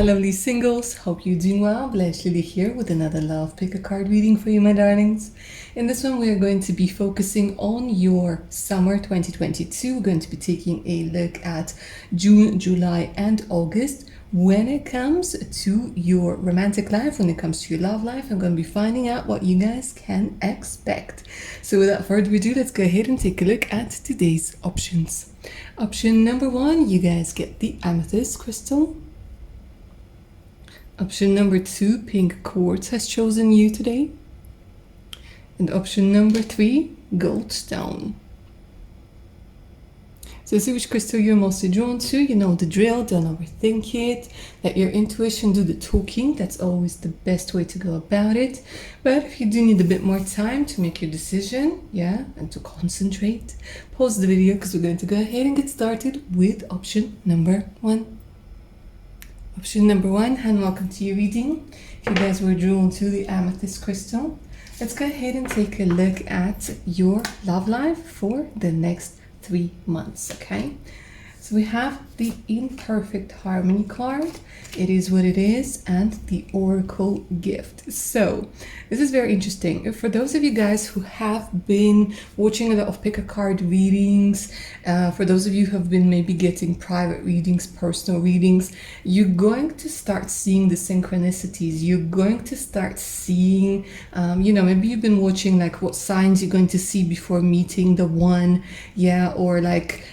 lovely singles, hope you're doing well. Blanche Lily here with another Love Pick a Card reading for you, my darlings. In this one, we are going to be focusing on your summer 2022. We're going to be taking a look at June, July, and August. When it comes to your romantic life, when it comes to your love life, I'm going to be finding out what you guys can expect. So without further ado, let's go ahead and take a look at today's options. Option number 1, you guys get the amethyst crystal. Option number 2, pink quartz has chosen you today. And option number 3, gold stone. So see which crystal you're mostly drawn to. You know the drill, don't overthink it. Let your intuition do the talking. That's always the best way to go about it. But if you do need a bit more time to make your decision, and to concentrate, pause the video because we're going to go ahead and get started with option number 1. Option number 1, and welcome to your reading. If you guys were drawn to the amethyst crystal, let's go ahead and take a look at your love life for the next 3 months, okay? So we have the imperfect harmony card. It is what it is, and the oracle gift. So this is very interesting. For those of you guys who have been watching a lot of pick a card readings, for those of you who have been maybe getting private readings, personal readings, you're going to start seeing the synchronicities. You're going to start seeing, maybe you've been watching like what signs you're going to see before meeting the one, or like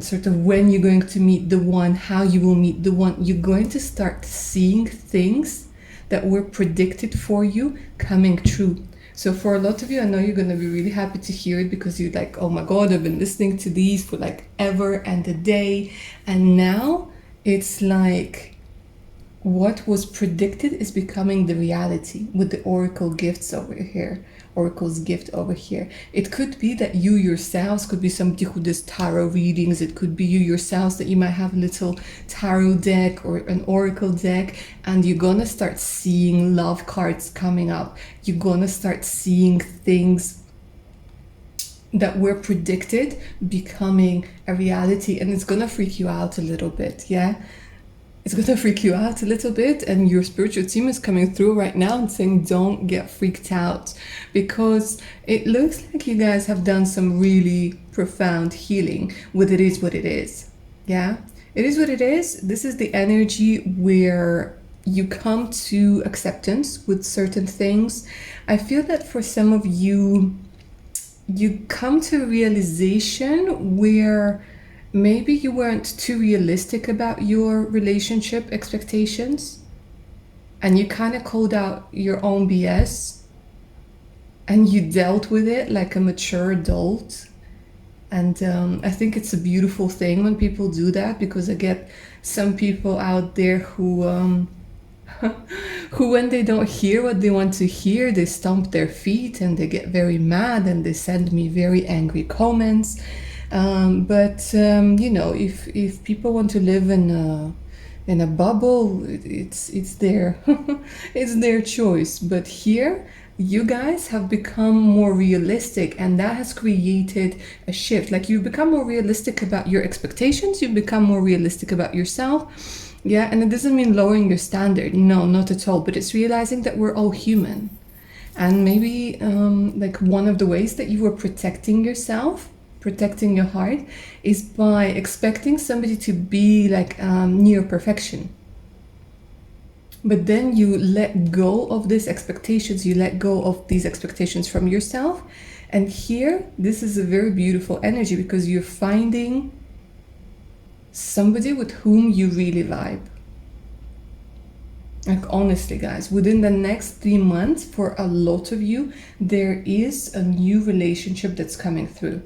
sort of when you're going to meet the one, how you will meet the one. You're going to start seeing things that were predicted for you coming true. So for a lot of you, I know you're going to be really happy to hear it because you're like, oh my God, I've been listening to these for like ever and a day. And now it's like what was predicted is becoming the reality with the oracle gifts over here. Oracle's gift over here. It could be that you yourselves could be somebody who does tarot readings. It could be you yourselves that you might have a little tarot deck or an oracle deck, and you're gonna start seeing love cards coming up. You're gonna start seeing things that were predicted becoming a reality, and it's gonna freak you out a little bit, It's going to freak you out a little bit, and your spiritual team is coming through right now and saying don't get freaked out, because it looks like you guys have done some really profound healing with it is what it is. It is what it is. This is the energy where you come to acceptance with certain things. I feel that for some of you, you come to a realization where maybe you weren't too realistic about your relationship expectations, and you kind of called out your own BS and you dealt with it like a mature adult. And I think it's a beautiful thing when people do that, because I get some people out there who when they don't hear what they want to hear, they stomp their feet and they get very mad and they send me very angry comments. If people want to live in a bubble, it's their it's their choice. But here, you guys have become more realistic, and that has created a shift. Like, you've become more realistic about your expectations. You've become more realistic about yourself. And it doesn't mean lowering your standard. No, not at all. But it's realizing that we're all human, and maybe like one of the ways that you were protecting yourself, protecting your heart, is by expecting somebody to be like near perfection. But then you let go of these expectations, you let go of these expectations from yourself. And here, this is a very beautiful energy, because you're finding somebody with whom you really vibe. Like, honestly, guys, within the next 3 months, for a lot of you, there is a new relationship that's coming through.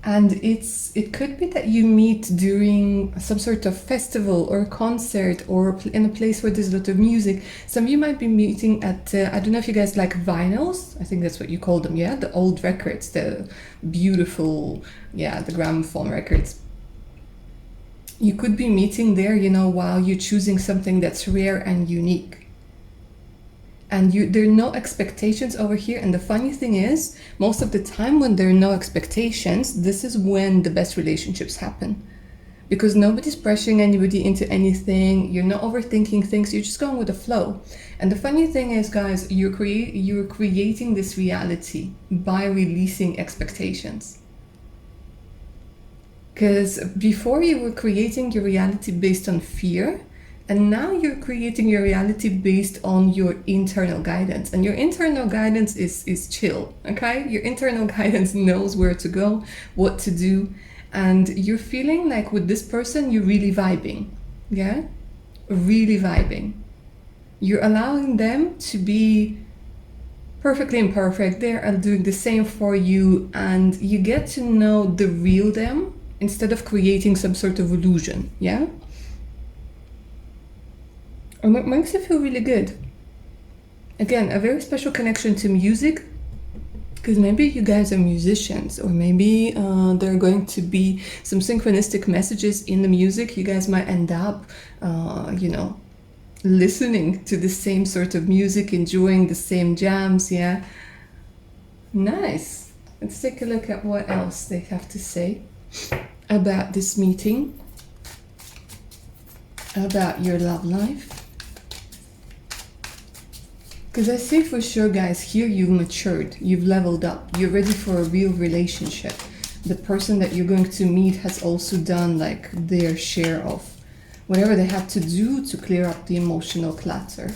And it could be that you meet during some sort of festival or concert, or in a place where there's a lot of music. Some of you might be meeting at, I don't know if you guys like vinyls. I think that's what you call them, the old records, the beautiful, the gramophone records. You could be meeting there, while you're choosing something that's rare and unique. And there are no expectations over here. And the funny thing is, most of the time when there are no expectations, this is when the best relationships happen. because nobody's pressuring anybody into anything. You're not overthinking things. You're just going with the flow. And the funny thing is, guys, you're creating this reality by releasing expectations. Because before you were creating your reality based on fear, and now you're creating your reality based on your internal guidance. And your internal guidance is chill, okay? Your internal guidance knows where to go, what to do. And you're feeling like with this person, you're really vibing, yeah? Really vibing. You're allowing them to be perfectly imperfect. They're doing the same for you, and you get to know the real them instead of creating some sort of illusion, yeah? And it makes you feel really good. Again, a very special connection to music, because maybe you guys are musicians, or maybe there are going to be some synchronistic messages in the music. You guys might end up, listening to the same sort of music, enjoying the same jams, yeah? Nice. Let's take a look at what else they have to say about this meeting, about your love life. Because I see for sure, guys, here you've matured, you've leveled up, you're ready for a real relationship. The person that you're going to meet has also done like their share of whatever they had to do to clear up the emotional clutter.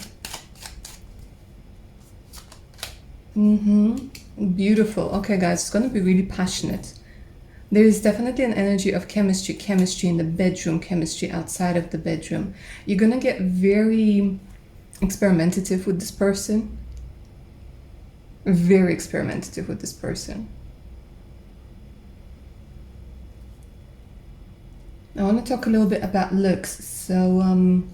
Beautiful. Okay, guys, it's going to be really passionate. There is definitely an energy of chemistry in the bedroom, chemistry outside of the bedroom. You're going to get very experimentative with this person. Very experimentative with this person. I want to talk a little bit about looks. So when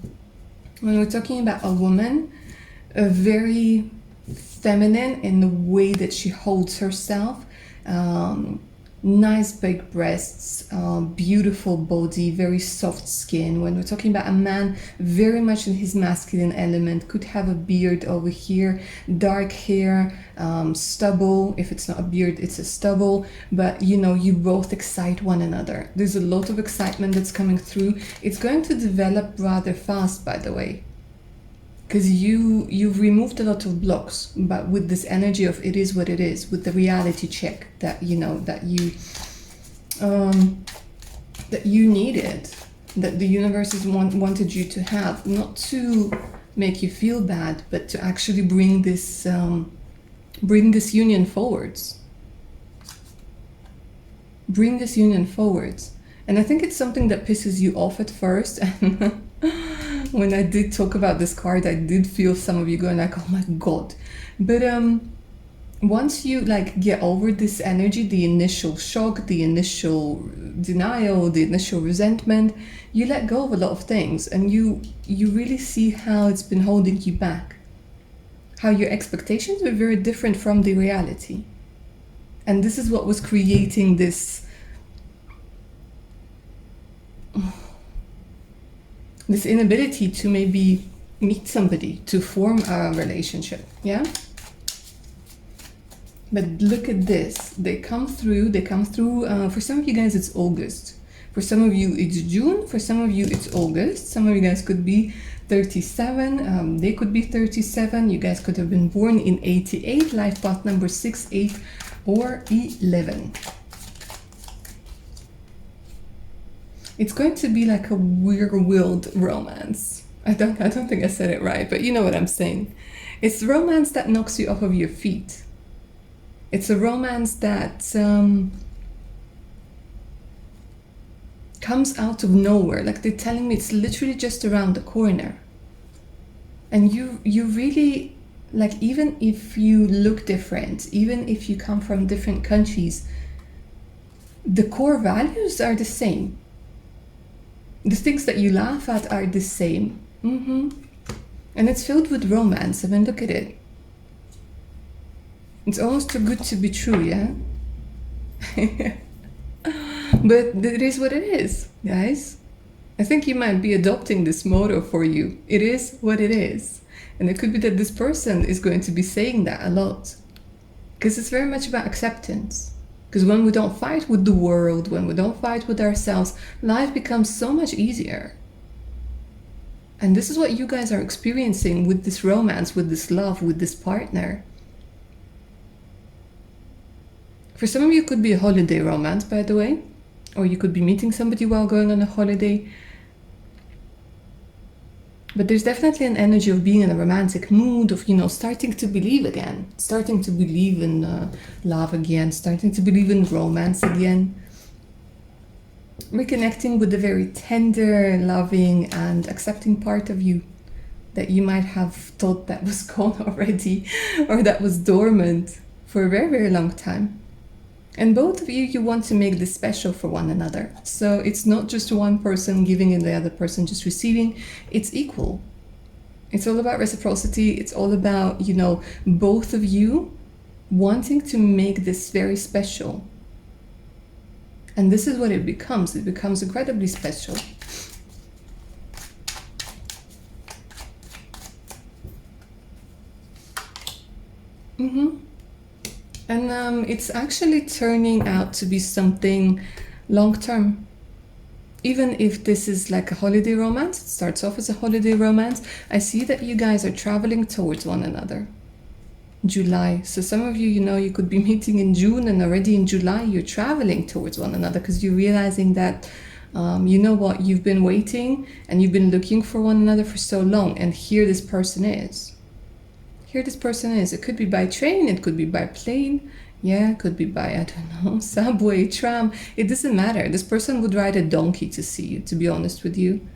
we're talking about a woman, a very feminine in the way that she holds herself, nice big breasts, beautiful body, very soft skin. When we're talking about a man, very much in his masculine element, could have a beard over here, dark hair, stubble. If it's not a beard, it's a stubble. But you both excite one another. There's a lot of excitement that's coming through. It's going to develop rather fast, by the way, because you've removed a lot of blocks, but with this energy of it is what it is, with the reality check that that you needed, that the universe wanted you to have, not to make you feel bad, but to actually bring this union forwards. Bring this union forwards. And I think it's something that pisses you off at first. And when I did talk about this card, I did feel some of you going like, oh my God. But once you get over this energy, the initial shock, the initial denial, the initial resentment, you let go of a lot of things, and you really see how it's been holding you back. How your expectations were very different from the reality. And this is what was creating this inability to maybe meet somebody, to form a relationship, yeah? But look at this. They come through, for some of you guys it's August. For some of you it's June, for some of you it's August. Some of you guys could be 37, they could be 37. You guys could have been born in 88, life path number 6, 8, or 11. It's going to be like a weird romance. I don't think I said it right, but you know what I'm saying. It's romance that knocks you off of your feet. It's a romance that comes out of nowhere. Like they're telling me it's literally just around the corner. And you really, even if you look different, even if you come from different countries, the core values are the same. The things that you laugh at are the same. And it's filled with romance. I mean, look at it. It's almost too good to be true, yeah? But it is what it is, guys. I think you might be adopting this motto for you. It is what it is. And it could be that this person is going to be saying that a lot. Because it's very much about acceptance. Because when we don't fight with the world, when we don't fight with ourselves, life becomes so much easier. And this is what you guys are experiencing with this romance, with this love, with this partner. For some of you, it could be a holiday romance, by the way, or you could be meeting somebody while going on a holiday. But there's definitely an energy of being in a romantic mood, of, starting to believe again, starting to believe in love again, starting to believe in romance again. Reconnecting with the very tender, loving, and accepting part of you that you might have thought that was gone already, or that was dormant for a very, very long time. And both of you want to make this special for one another. So it's not just one person giving and the other person just receiving. It's equal. It's all about reciprocity. It's all about, both of you wanting to make this very special. And this is what it becomes. It becomes incredibly special. And it's actually turning out to be something long-term. Even if this is like a holiday romance, it starts off as a holiday romance, I see that you guys are traveling towards one another. July. So some of you, you could be meeting in June, and already in July you're traveling towards one another because you're realizing that, you've been waiting and you've been looking for one another for so long, and here this person is. Here this person is. It could be by train, it could be by plane, it could be by, subway, tram. It doesn't matter. This person would ride a donkey to see you, to be honest with you.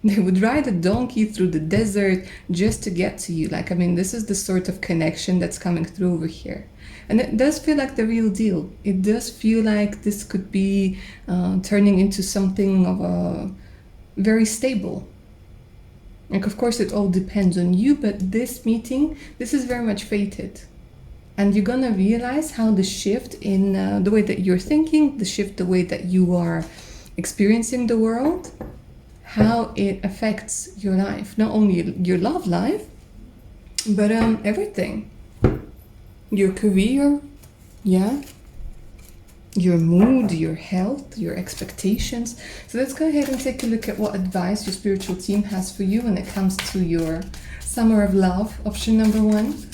They would ride a donkey through the desert just to get to you. This is the sort of connection that's coming through over here. And it does feel like the real deal. It does feel like this could be turning into something of a very stable. Of course, it all depends on you, but this meeting, this is very much fated. And you're gonna realize how the shift in the way that you're thinking, the way that you are experiencing the world, how it affects your life. Not only your love life, but everything. Your career, your mood, your health, your expectations. So let's go ahead and take a look at what advice your spiritual team has for you when it comes to your summer of love, option number 1.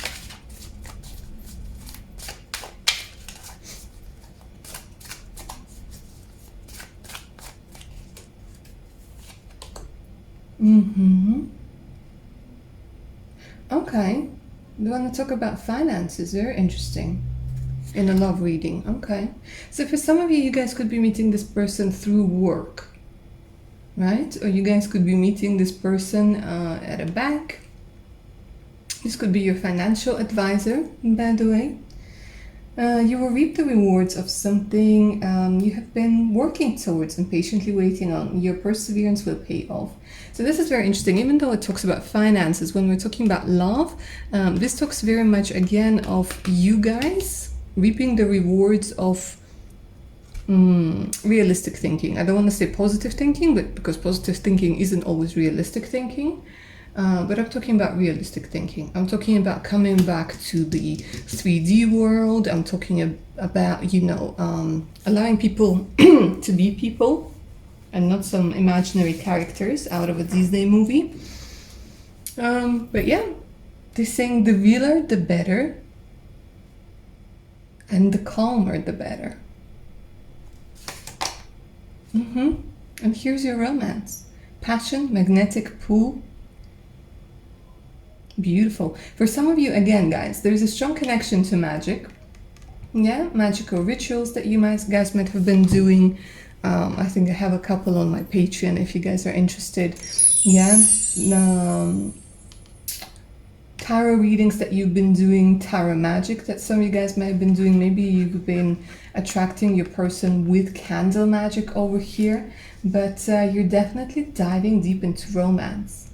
Okay. We want to talk about finances. Very interesting. In a love reading. Okay. So for some of you, you guys could be meeting this person through work, right? Or you guys could be meeting this person at a bank. This could be your financial advisor, by the way. You will reap the rewards of something you have been working towards and patiently waiting on. Your perseverance will pay off. So this is very interesting. Even though it talks about finances, when we're talking about love, this talks very much again of you guys reaping the rewards of realistic thinking. I don't want to say positive thinking, but because positive thinking isn't always realistic thinking. But I'm talking about realistic thinking. I'm talking about coming back to the 3D world. I'm talking about, allowing people to be people and not some imaginary characters out of a Disney movie. But yeah, they're saying the realer, the better. And the calmer, the better. And here's your romance. Passion, magnetic pull. Beautiful. For some of you, again, guys, there's a strong connection to magic. Magical rituals that you guys might have been doing. I think I have a couple on my Patreon if you guys are interested. Tarot readings that you've been doing, tarot magic that some of you guys might have been doing. Maybe you've been attracting your person with candle magic over here, but you're definitely diving deep into romance.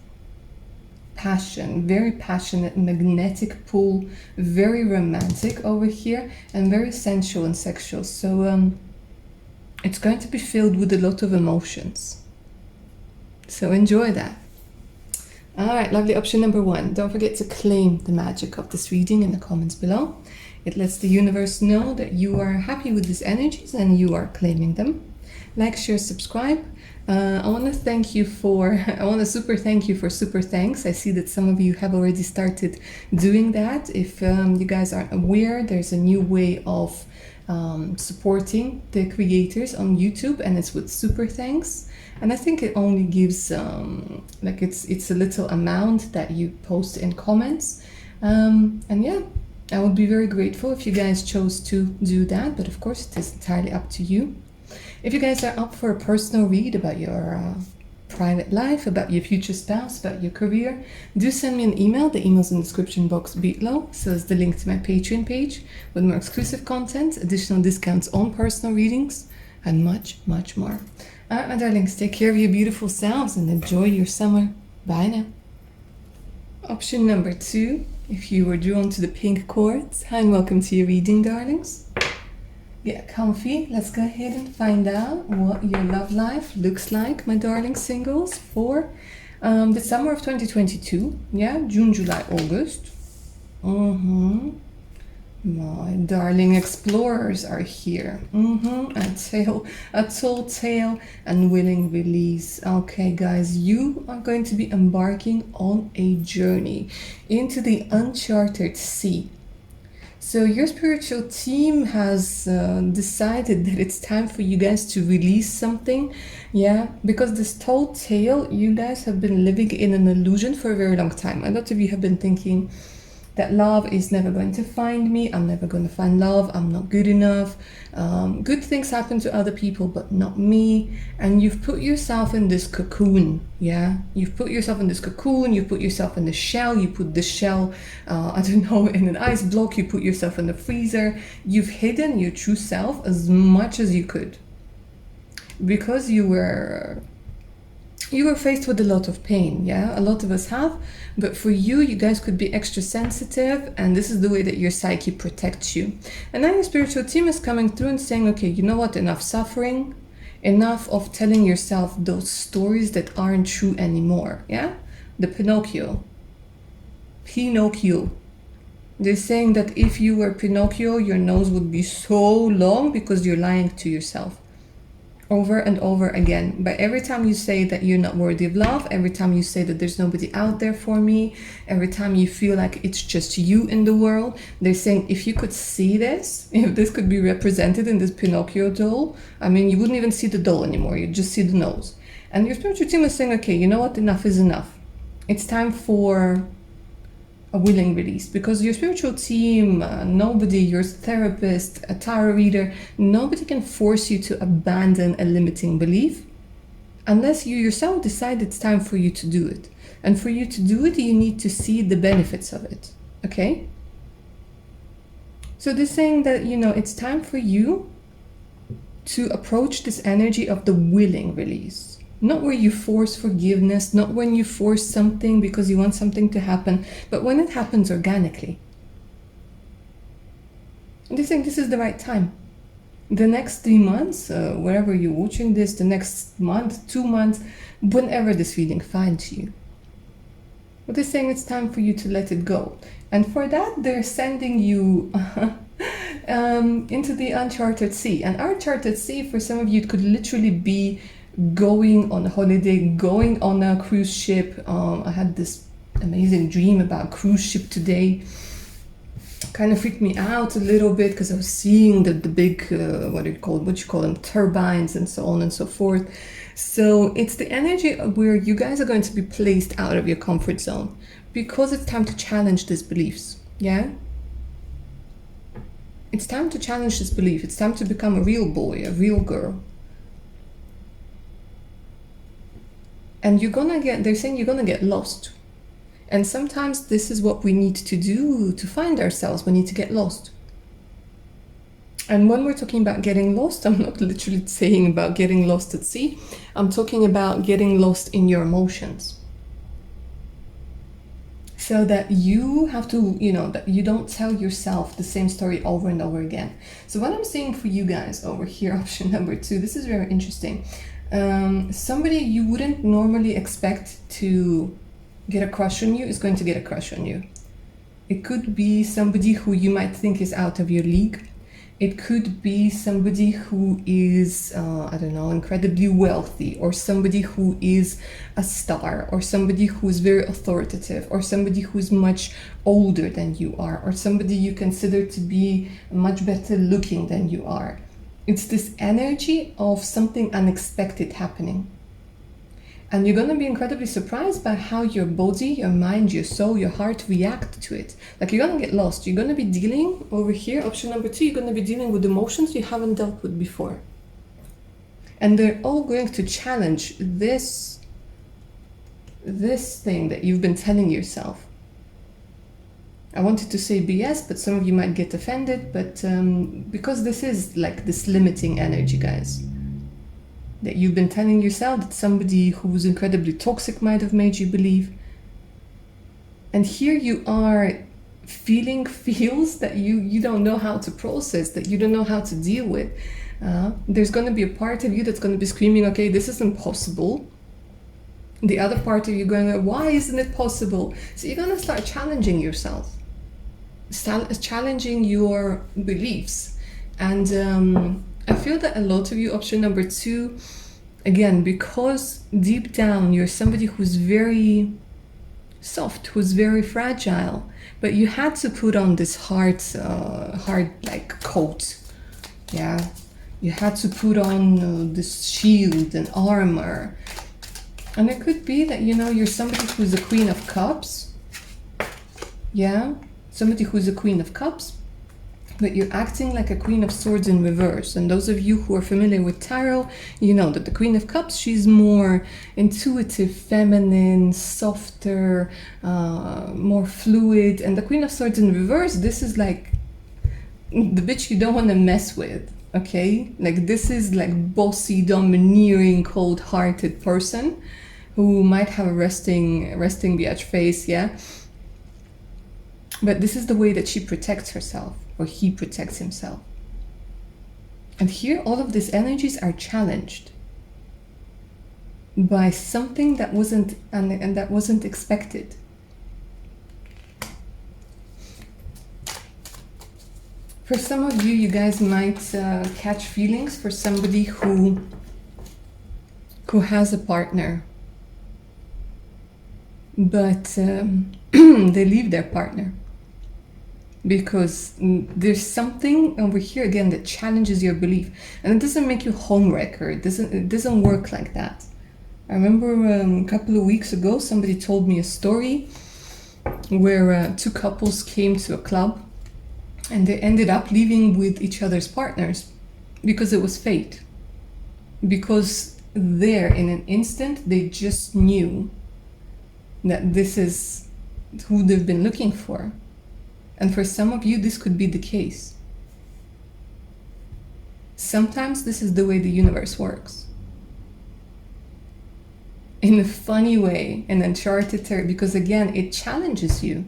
Passion, very passionate, magnetic pull, very romantic over here, and very sensual and sexual. So it's going to be filled with a lot of emotions. So enjoy that. All right, lovely. Option number 1. Don't forget to claim the magic of this reading in the comments below. It lets the universe know that you are happy with these energies and you are claiming them. Like, share, subscribe. I want to thank you for, I want to super thank you for super thanks. I see that some of you have already started doing that. If you guys aren't aware, there's a new way of supporting the creators on YouTube, and it's with super thanks. And I think it only gives like it's a little amount that you post in comments. And yeah, I would be very grateful if you guys chose to do that, but of course it is entirely up to you. If you guys are up for a personal read about your private life, about your future spouse, about your career, do send me an email. The email's in the description box below. So is the link to my Patreon page with more exclusive content, additional discounts on personal readings, and much, much more. All right, my darlings, take care of your beautiful selves and enjoy your summer. Bye now. Option number 2, if you were drawn to the pink quartz, hi and welcome to your reading, darlings. Get comfy. Let's go ahead and find out what your love life looks like, my darling singles, for the summer of 2022. Yeah, June, July, August. My darling explorers are here. A tall tale and willing release. Okay, guys, you are going to be embarking on a journey into the uncharted sea. So your spiritual team has decided that it's time for you guys to release something. Yeah, because this tall tale, you guys have been living in an illusion for a very long time. A lot of you have been thinking that love is never going to find me. I'm never going to find love. I'm not good enough. Good things happen to other people, but not me. And you've put yourself in this cocoon. Yeah, you've put yourself in this cocoon. You put yourself in the shell. You put the shell, I don't know, in an ice block. You put yourself in the freezer. You've hidden your true self as much as you could, because you were faced with a lot of pain. Yeah, a lot of us have, but for you guys could be extra sensitive, and this is the way that your psyche protects you. And now your spiritual team is coming through and saying, okay, you know what, enough suffering, enough of telling yourself those stories that aren't true anymore. Yeah, the Pinocchio. They're saying that if you were Pinocchio, your nose would be so long because you're lying to yourself over and over again. But every time you say that you're not worthy of love, every time you say that there's nobody out there for me, every time you feel like it's just you in the world, they're saying, if you could see this, if this could be represented in this Pinocchio doll, I mean, you wouldn't even see the doll anymore, you'd just see the nose. And your spiritual team is saying, okay, you know what, enough is enough. It's time for a willing release, because your spiritual team, nobody, your therapist, a tarot reader, nobody can force you to abandon a limiting belief unless you yourself decide it's time for you to do it. And for you to do it, you need to see the benefits of it. Okay? So they're saying that, you know, it's time for you to approach this energy of the willing release. Not where you force forgiveness, not when you force something because you want something to happen, but when it happens organically. And they think this is the right time. The next 3 months, wherever you're watching this, the next month, 2 months, whenever this feeling finds you. But they're saying it's time for you to let it go. And for that, they're sending you into the uncharted sea. And uncharted sea, for some of you, it could literally be going on a holiday, going on a cruise ship. I had this amazing dream about a cruise ship today. Kind of freaked me out a little bit because I was seeing the big, what you call them, turbines and so on and so forth. So it's the energy where you guys are going to be placed out of your comfort zone because it's time to challenge these beliefs. Yeah? It's time to challenge this belief. It's time to become a real boy, a real girl. And they're saying you're gonna get lost. And sometimes this is what we need to do to find ourselves. We need to get lost. And when we're talking about getting lost, I'm not literally saying about getting lost at sea. I'm talking about getting lost in your emotions. So that you have to, that you don't tell yourself the same story over and over again. So what I'm saying for you guys over here, option number 2, this is very interesting. Somebody you wouldn't normally expect to get a crush on you is going to get a crush on you. It could be somebody who you might think is out of your league. It could be somebody who is, I don't know, incredibly wealthy, or somebody who is a star, or somebody who is very authoritative, or somebody who is much older than you are, or somebody you consider to be much better looking than you are. It's this energy of something unexpected happening. And you're going to be incredibly surprised by how your body, your mind, your soul, your heart react to it. Like, you're going to get lost. You're going to be dealing over here, option number 2, you're going to be dealing with emotions you haven't dealt with before. And they're all going to challenge this thing that you've been telling yourself. I wanted to say BS, but some of you might get offended, but because this is like this limiting energy, guys. That you've been telling yourself, that somebody who's incredibly toxic might have made you believe. And here you are feeling feels that you don't know how to process, that you don't know how to deal with. There's going to be a part of you that's going to be screaming, okay, this is impossible. The other part of you going, why isn't it possible? So you're going to start challenging yourself, challenging your beliefs. And I feel that a lot of you, option number 2, again, because deep down you're somebody who's very soft, who's very fragile, but you had to put on this hard like coat. Yeah, you had to put on this shield and armor. And it could be that, you know, you're somebody who's a Queen of Cups. Yeah, somebody who's a Queen of Cups, but you're acting like a Queen of Swords in reverse. And those of you who are familiar with tarot, you know that the Queen of Cups, she's more intuitive, feminine, softer, more fluid. And the Queen of Swords in reverse, this is like the bitch you don't want to mess with, okay? Like, this is like bossy, domineering, cold-hearted person who might have a resting bitch face, yeah? But this is the way that she protects herself, or he protects himself. And here all of these energies are challenged by something that wasn't and that wasn't expected. For some of you, you guys might catch feelings for somebody who has a partner, but they leave their partner. Because there's something over here again that challenges your belief, and it doesn't make you homewrecker. It doesn't work like that. I remember a couple of weeks ago, somebody told me a story where 2 couples came to a club, and they ended up living with each other's partners because it was fate. Because there, in an instant, they just knew that this is who they've been looking for. And for some of you, this could be the case. Sometimes this is the way the universe works. In a funny way, in uncharted territory, because again, it challenges you.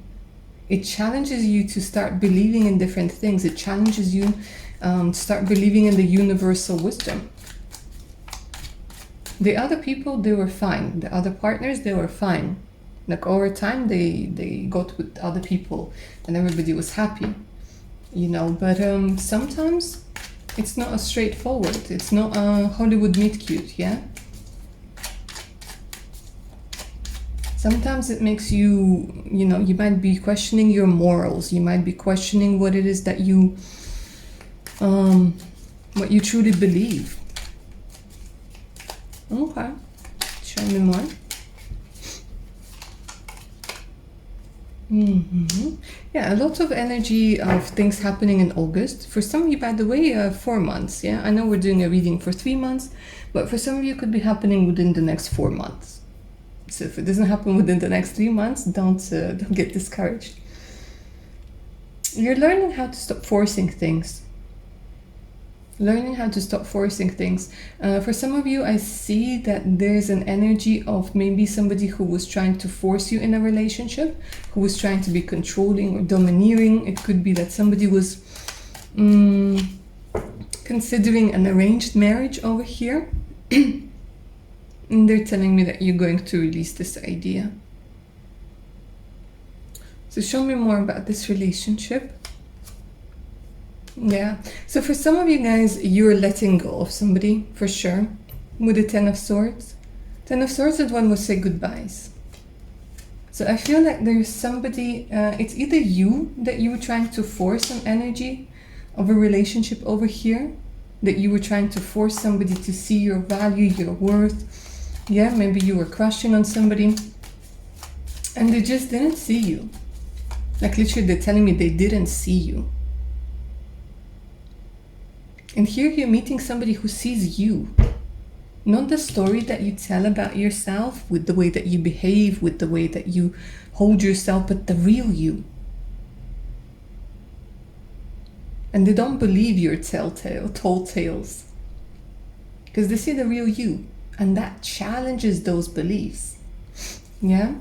It challenges you to start believing in different things. It challenges you to start believing in the universal wisdom. The other people, they were fine. The other partners, they were fine. Like, over time, they got with other people and everybody was happy, you know. But sometimes it's not as straightforward. It's not a Hollywood meet cute, yeah? Sometimes it makes you, you know, you might be questioning your morals. You might be questioning what it is that you, what you truly believe. Okay, show me more. Yeah, a lot of energy of things happening in August. For some of you, by the way, 4 months. Yeah, I know we're doing a reading for 3 months, but for some of you, it could be happening within the next 4 months. So if it doesn't happen within the next 3 months, don't get discouraged. You're learning how to stop forcing things. Learning how to stop forcing things. For some of you, I see that there's an energy of maybe somebody who was trying to force you in a relationship, who was trying to be controlling or domineering. It could be that somebody was considering an arranged marriage over here. And they're telling me that you're going to release this idea. So show me more about this relationship. Yeah. So for some of you guys, you're letting go of somebody for sure. With the Ten of Swords. Ten of Swords is one will say goodbyes. So I feel like there's somebody, it's either you that you were trying to force an energy of a relationship over here, that you were trying to force somebody to see your value, your worth. Yeah, maybe you were crushing on somebody and they just didn't see you. Like literally they're telling me they didn't see you. And here you're meeting somebody who sees you. Not the story that you tell about yourself, with the way that you behave, with the way that you hold yourself, but the real you. And they don't believe your tall tales. Because they see the real you. And that challenges those beliefs. Yeah?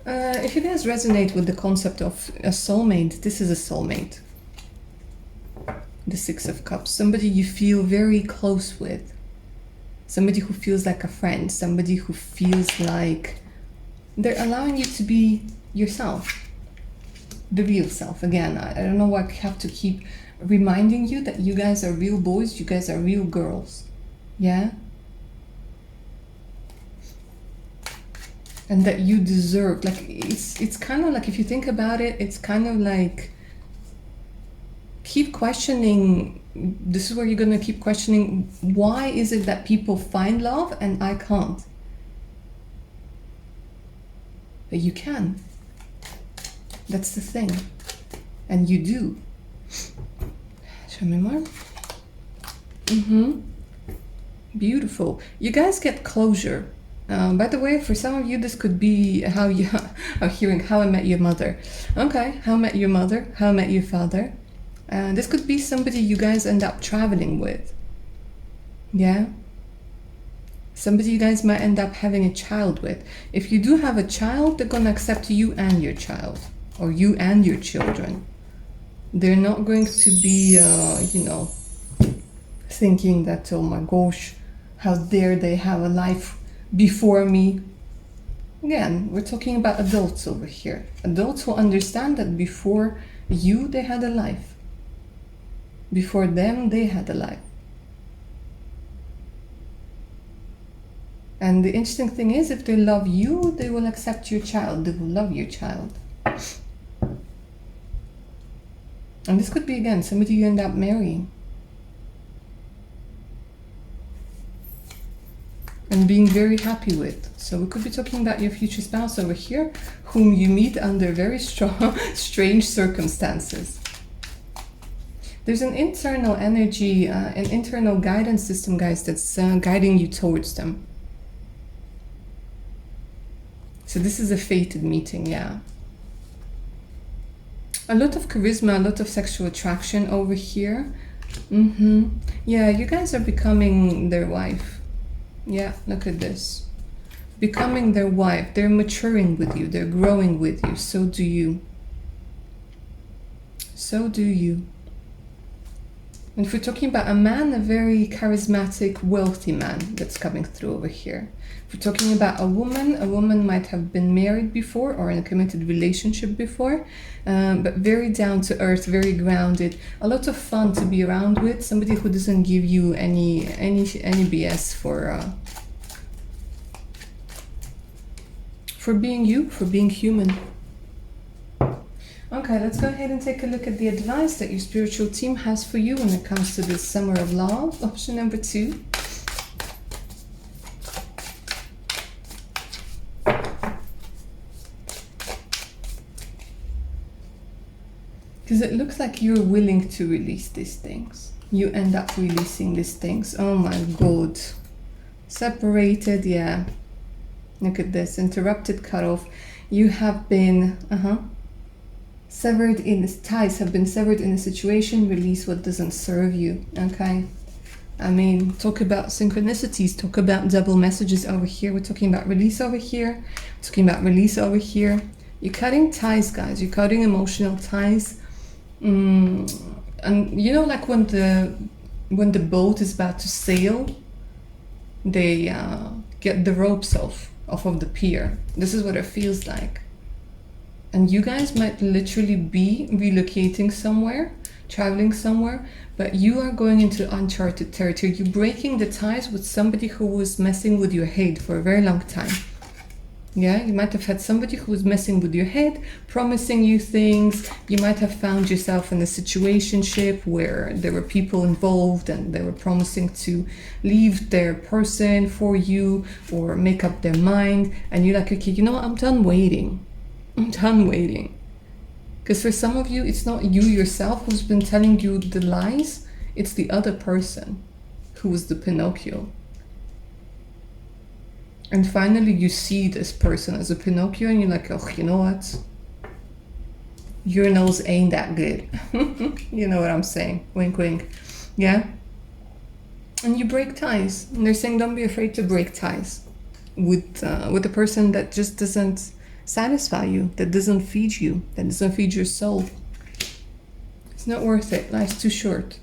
If you guys resonate with the concept of a soulmate, this is a soulmate. The Six of Cups. Somebody you feel very close with. Somebody who feels like a friend. Somebody who feels like they're allowing you to be yourself. The real self. Again, I don't know why I have to keep reminding you that you guys are real boys. You guys are real girls. Yeah? And that you deserve, like, it's kind of like, if you think about it, it's kind of like, keep questioning, this is where you're going to keep questioning, why is it that people find love and I can't? But you can. That's the thing. And you do. Show me more. Beautiful. You guys get closure. By the way, for some of you, this could be how you are hearing How I Met Your Mother. Okay, How I Met Your Mother, How I Met Your Father. This could be somebody you guys end up traveling with. Yeah? Somebody you guys might end up having a child with. If you do have a child, they're going to accept you and your child. Or you and your children. They're not going to be, thinking that, oh my gosh, how dare they have a life before me. Again, we're talking about adults over here. Adults who understand that before you, they had a life. Before them, they had a life. And the interesting thing is, if they love you, they will accept your child. They will love your child. And this could be, again, somebody you end up marrying. And being very happy with. So we could be talking about your future spouse over here, whom you meet under very strong, strange circumstances. There's an internal energy, an internal guidance system, guys, that's guiding you towards them. So this is a fated meeting, yeah. A lot of charisma, a lot of sexual attraction over here. Yeah, you guys are becoming their wife. Yeah, look at this. Becoming their wife. They're maturing with you. They're growing with you. So do you. So do you. And if we're talking about a man, a very charismatic, wealthy man that's coming through over here. If we're talking about a woman might have been married before or in a committed relationship before, but very down to earth, very grounded, a lot of fun to be around with, somebody who doesn't give you any BS for being you, for being human. Okay, let's go ahead and take a look at the advice that your spiritual team has for you when it comes to this summer of love. Option number 2. Because it looks like you're willing to release these things. You end up releasing these things. Oh my God. Separated, yeah. Look at this. Interrupted, cut off. You have been, severed in this, ties have been severed in a situation. Release what doesn't serve you, okay? I mean, talk about synchronicities, talk about double messages over here. We're talking about release over here. We're talking about release over here. You're cutting ties, guys. You're cutting emotional ties. And you know, like when the boat is about to sail, they get the ropes off of the pier. This is what it feels like. And you guys might literally be relocating somewhere, traveling somewhere, but you are going into uncharted territory. You're breaking the ties with somebody who was messing with your head for a very long time. Yeah, you might have had somebody who was messing with your head, promising you things. You might have found yourself in a situationship where there were people involved and they were promising to leave their person for you or make up their mind. And you're like, okay, you know what? I'm done waiting. I'm done waiting. Because for some of you, it's not you yourself who's been telling you the lies. It's the other person who was the Pinocchio. And finally you see this person as a Pinocchio and you're like, oh, you know what? Your nose ain't that good. You know what I'm saying? Wink, wink. Yeah? And you break ties. And they're saying don't be afraid to break ties with a person that just doesn't satisfy you, that doesn't feed you, that doesn't feed your soul. It's not worth it. Life's too short.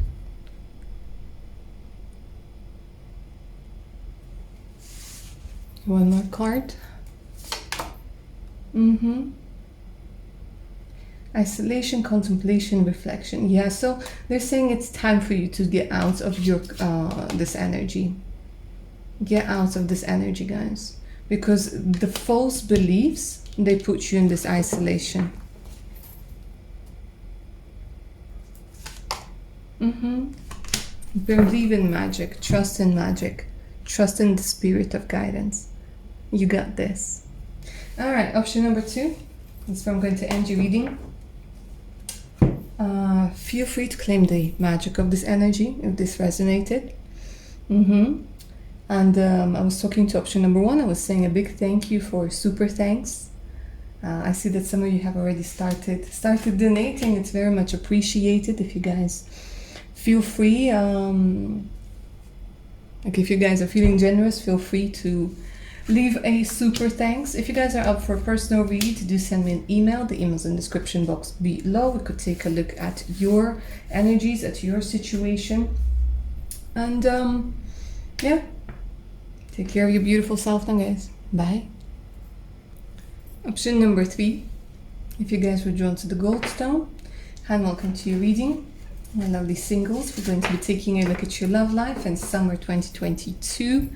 One more card. Isolation, contemplation, reflection. Yeah, so they're saying it's time for you to get out of your this energy. Get out of this energy, guys. Because the false beliefs, they put you in this isolation. Believe in magic. Trust in magic. Trust in the spirit of guidance. You got this. All right, option number 2. That's where I'm going to end your reading. Feel free to claim the magic of this energy if this resonated. And I was talking to option number 1. I was saying a big thank you for super thanks. I see that some of you have already started donating. It's very much appreciated. If you guys feel free, like if you guys are feeling generous, feel free to leave a super thanks. If you guys are up for a personal read, do send me an email. The email's in the description box below. We could take a look at your energies, at your situation. And yeah, take care of your beautiful self now, guys. Bye. Option number 3. If you guys were drawn to the gold stone, hi and welcome to your reading. My lovely singles, we're going to be taking a look at your love life in summer 2022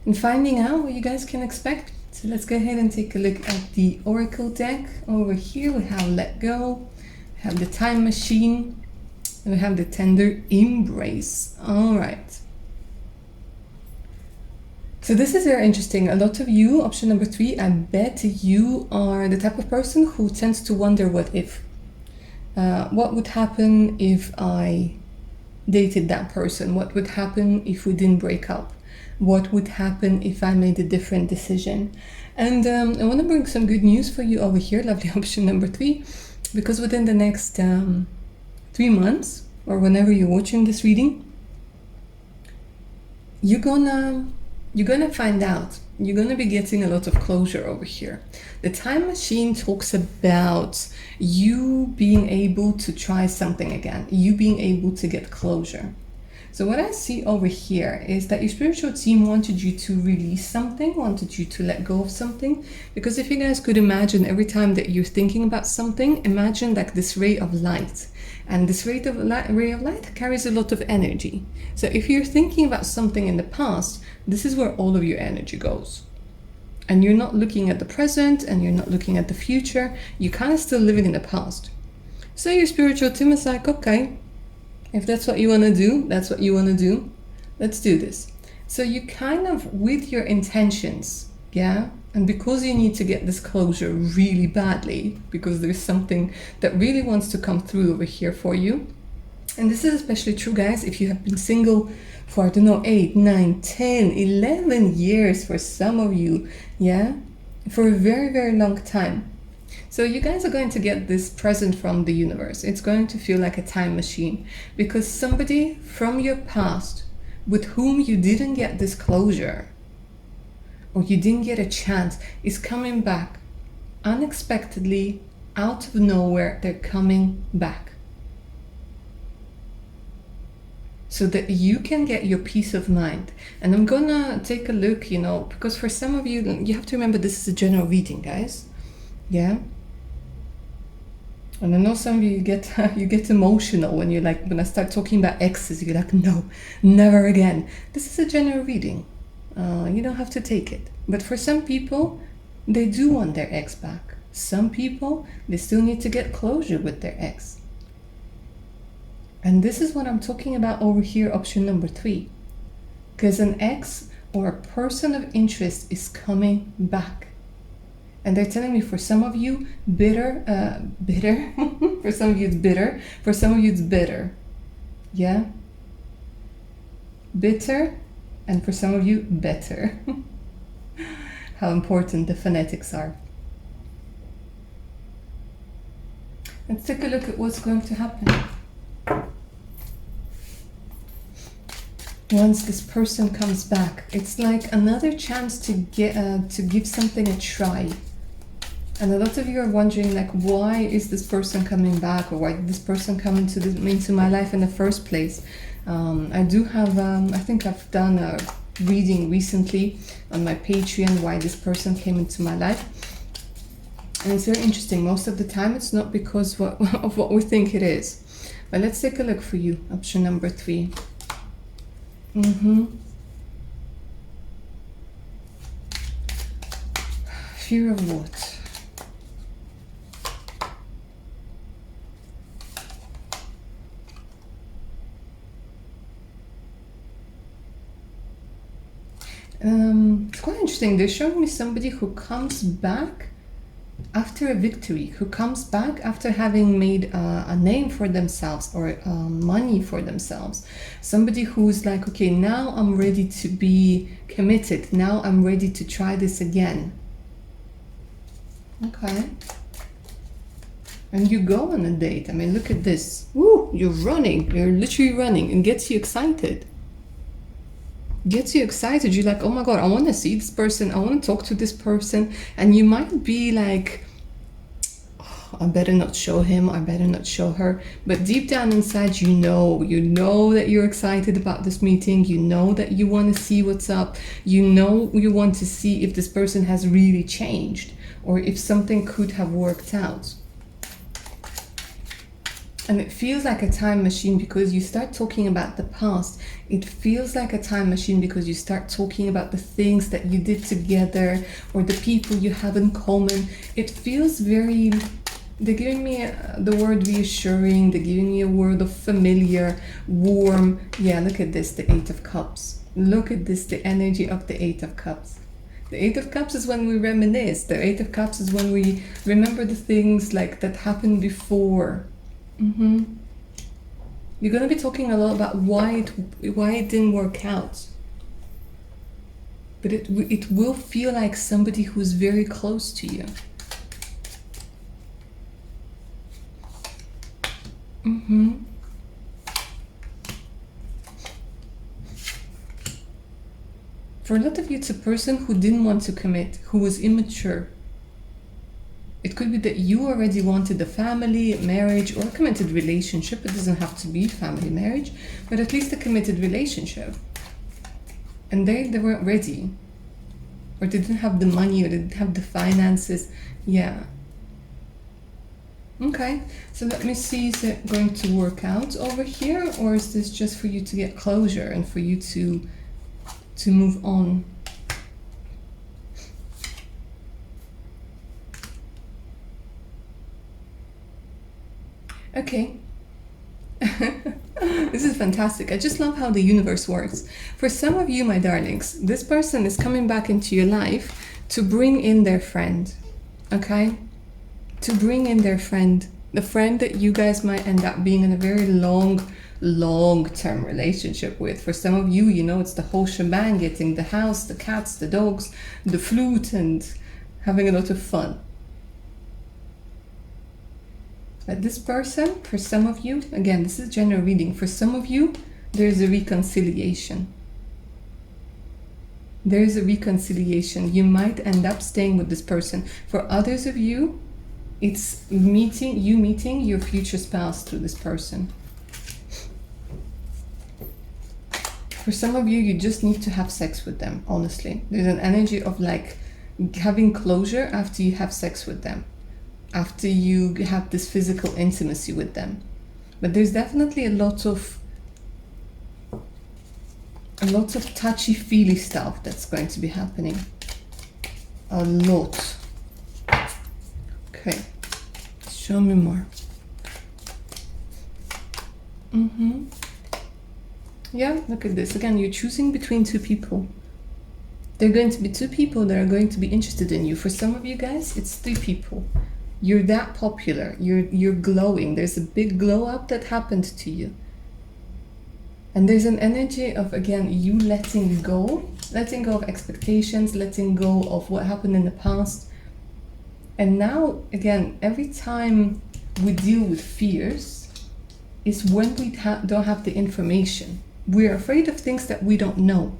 and finding out what you guys can expect. So let's go ahead and take a look at the oracle deck. Over here we have let go, we have the time machine, and we have the tender embrace. All right. So this is very interesting. A lot of you, option number 3, I bet you are the type of person who tends to wonder what if. What would happen if I dated that person? What would happen if we didn't break up? What would happen if I made a different decision? And I want to bring some good news for you over here, lovely option number 3, because within the next 3 months, or whenever you're watching this reading, you're gonna find out. You're gonna be getting a lot of closure over here. The time machine talks about you being able to try something again, you being able to get closure. So what I see over here is that your spiritual team wanted you to release something, wanted you to let go of something. Because if you guys could imagine, every time that you're thinking about something, imagine like this ray of light. And this ray of light carries a lot of energy. So if you're thinking about something in the past, this is where all of your energy goes. And you're not looking at the present and you're not looking at the future. You're kind of still living in the past. So your spiritual team is like, okay, if that's what you want to do, that's what you want to do. Let's do this. So you kind of, with your intentions, yeah? And because you need to get this closure really badly, because there's something that really wants to come through over here for you. And this is especially true, guys, if you have been single for, I don't know, 8, 9, 10, 11 years for some of you, yeah? For a very, very long time. So you guys are going to get this present from the universe. It's going to feel like a time machine because somebody from your past with whom you didn't get this closure or you didn't get a chance is coming back unexpectedly, out of nowhere. They're coming back. so that you can get your peace of mind. And I'm gonna take a look, you know, because for some of you, you have to remember this is a general reading, guys. Yeah. And I know some of you get you get emotional when you're like, when I start talking about exes, you're like, no, never again. This is a general reading. You don't have to take it. But for some people, they do want their ex back. Some people, they still need to get closure with their ex. And this is what I'm talking about over here, option number 3. Because an ex or a person of interest is coming back. And they're telling me for some of you, bitter. For some of you it's bitter. For some of you it's bitter. Yeah? Bitter. And for some of you, better. How important the phonetics are. Let's take a look at what's going to happen. Once this person comes back, it's like another chance to give something a try. And a lot of you are wondering, like, why is this person coming back, or why did this person come into my life in the first place? I do have, I think I've done a reading recently on my Patreon why this person came into my life. And it's very interesting. Most of the time, it's not because of what we think it is. But let's take a look for you. Option number 3. Fear of what? It's quite interesting. They're showing me somebody who comes back after a victory, who comes back after having made a name for themselves or money for themselves. Somebody who's like, okay, now I'm ready to be committed. Now I'm ready to try this again. Okay. And you go on a date. I mean, look at this. Woo, you're running. You're literally running, and gets you excited. Gets you excited. You're like, oh my God, I want to see this person. I want to talk to this person. And you might be like, oh, I better not show him. I better not show her. But deep down inside, you know that you're excited about this meeting. You know that you want to see what's up. You know you want to see if this person has really changed or if something could have worked out. And it feels like a time machine because you start talking about the past. It feels like a time machine because you start talking about the things that you did together or the people you have in common. It feels very, they're giving me the word reassuring, they're giving me a word of familiar, warm. Yeah, look at this, the 8 of Cups. Look at this, the energy of the 8 of Cups. The 8 of Cups is when we reminisce. The 8 of Cups is when we remember the things like that happened before. You're going to be talking a lot about why it didn't work out. But it will feel like somebody who's very close to you. For a lot of you, it's a person who didn't want to commit, who was immature. It could be that you already wanted a family, a marriage, or a committed relationship. It doesn't have to be family marriage, but at least a committed relationship. And they weren't ready. Or they didn't have the money, or they didn't have the finances. Yeah. Okay, so let me see, is it going to work out over here? Or is this just for you to get closure and for you to move on? Okay. This is fantastic. I just love how the universe works. For some of you, my darlings, this person is coming back into your life to bring in their friend. Okay? To bring in their friend. The friend that you guys might end up being in a very long-term relationship with. For some of you, you know, it's the whole shebang, getting the house, the cats, the dogs, the flute, and having a lot of fun. But this person, for some of you, again, this is general reading. For some of you, there's a reconciliation. There's a reconciliation. You might end up staying with this person. For others of you, it's meeting your future spouse through this person. For some of you, you just need to have sex with them, honestly. There's an energy of like having closure after you have sex with them, after you have this physical intimacy with them. But there's definitely a lot of touchy-feely stuff that's going to be happening. A lot. Okay, show me more. Yeah, look at this. Again, you're choosing between two people. There are going to be two people that are going to be interested in you. For some of you guys, it's 3 people. You're that popular. You're glowing. There's a big glow up that happened to you. And there's an energy of, again, you letting go of expectations, letting go of what happened in the past. And now, again, every time we deal with fears is when we don't have the information. We're afraid of things that we don't know.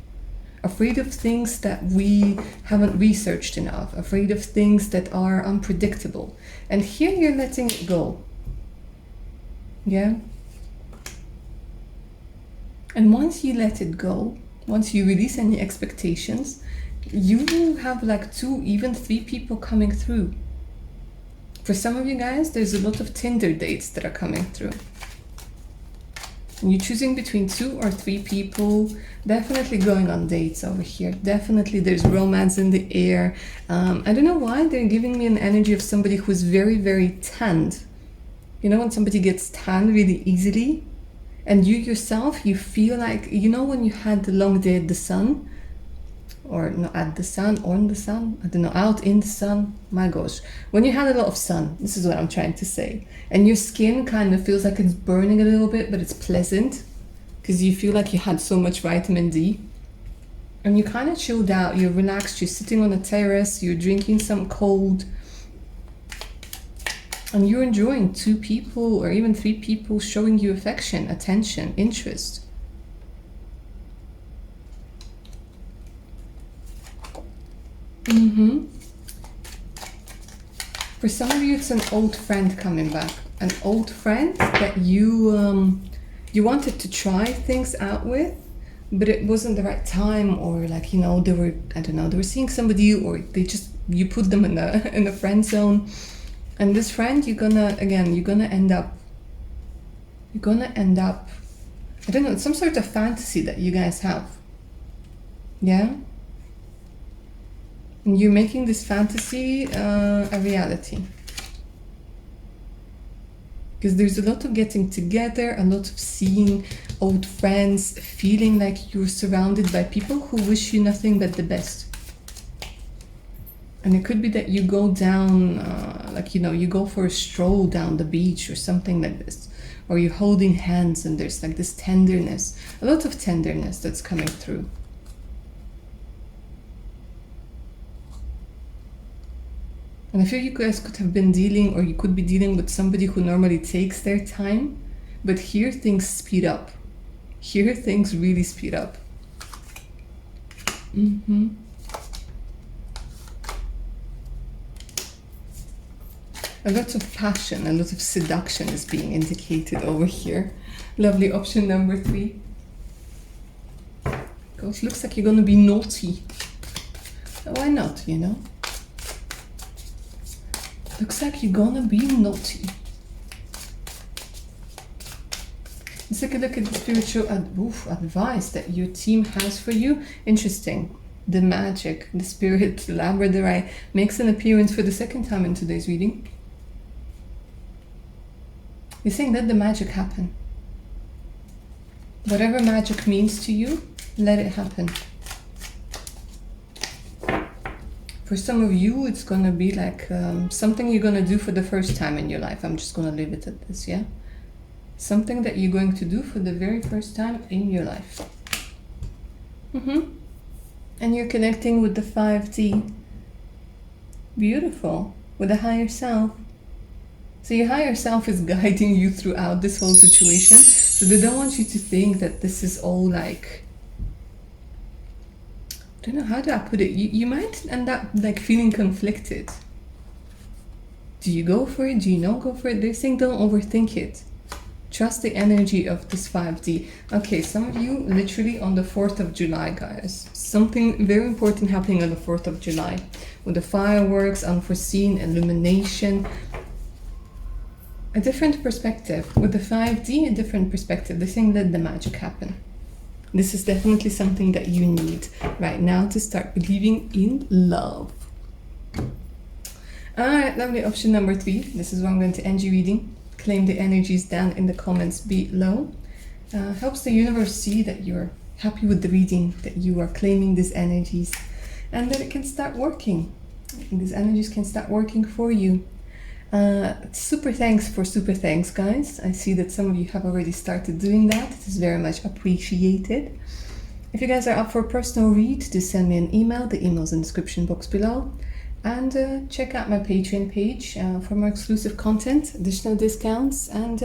Afraid of things that we haven't researched enough. Afraid of things that are unpredictable. And here you're letting it go. Yeah? And once you let it go, once you release any expectations, you will have like 2, even 3 people coming through. For some of you guys, there's a lot of Tinder dates that are coming through. And you're choosing between 2 or 3 people, definitely going on dates over here. Definitely there's romance in the air. I don't know why they're giving me an energy of somebody who's very, very tanned. You know, when somebody gets tanned really easily, and you yourself, you feel like, you know, when you had the long day at the sun, or not at the sun, on the sun, I don't know, out in the sun, my gosh. When you had a lot of sun, this is what I'm trying to say. And your skin kind of feels like it's burning a little bit, but it's pleasant because you feel like you had so much vitamin D. And you kind of chilled out, you're relaxed, you're sitting on a terrace, you're drinking some cold, and you're enjoying 2 people or even 3 people showing you affection, attention, interest. For some of you, it's an old friend coming back. An old friend that you wanted to try things out with, but it wasn't the right time, or like, you know, they were, I don't know, they were seeing somebody, or you put them in a friend zone. And this friend, you're gonna end up, I don't know, it's some sort of fantasy that you guys have. Yeah? And you're making this fantasy a reality. Because there's a lot of getting together, a lot of seeing old friends, feeling like you're surrounded by people who wish you nothing but the best. And it could be that you go down, like, you know, you go for a stroll down the beach or something like this. Or you're holding hands and there's like this tenderness, a lot of tenderness that's coming through. And I feel you guys could have been dealing, or you could be dealing with somebody who normally takes their time, but here things speed up. Here things really speed up. A lot of passion, a lot of seduction is being indicated over here. Lovely option number 3. Gosh, looks like you're gonna be naughty. Why not, you know? Looks like you're gonna be naughty. Let's take a look at the spiritual advice that your team has for you. Interesting. The magic, the spirit, labradorite makes an appearance for the 2nd time in today's reading. You're saying let the magic happen. Whatever magic means to you, let it happen. For some of you, it's going to be like something you're going to do for the first time in your life. I'm just going to leave it at this, yeah? Something that you're going to do for the very first time in your life. And you're connecting with the 5D. Beautiful. With the higher self. So your higher self is guiding you throughout this whole situation. So they don't want you to think that this is all like, I don't know, how do I put it? You might end up like feeling conflicted. Do you go for it? Do you not go for it? They're saying don't overthink it. Trust the energy of this 5D. Okay, some of you literally on the 4th of July, guys. Something very important happening on the 4th of July. With the fireworks, unforeseen, illumination. A different perspective. With the 5D, a different perspective. The thing let the magic happen. This is definitely something that you need right now to start believing in love. Alright, lovely. Option number 3. This is where I'm going to end your reading. Claim the energies down in the comments below. Helps the universe see that you're happy with the reading, that you are claiming these energies, and that it can start working. These energies can start working for you. Super thanks, guys. I see that some of you have already started doing that. It is very much appreciated. If you guys are up for a personal read, just send me an email. The email's in the description box below. And check out my Patreon page for more exclusive content, additional discounts, and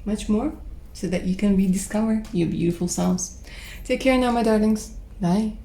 much more, so that you can rediscover your beautiful selves. Take care now, my darlings. Bye.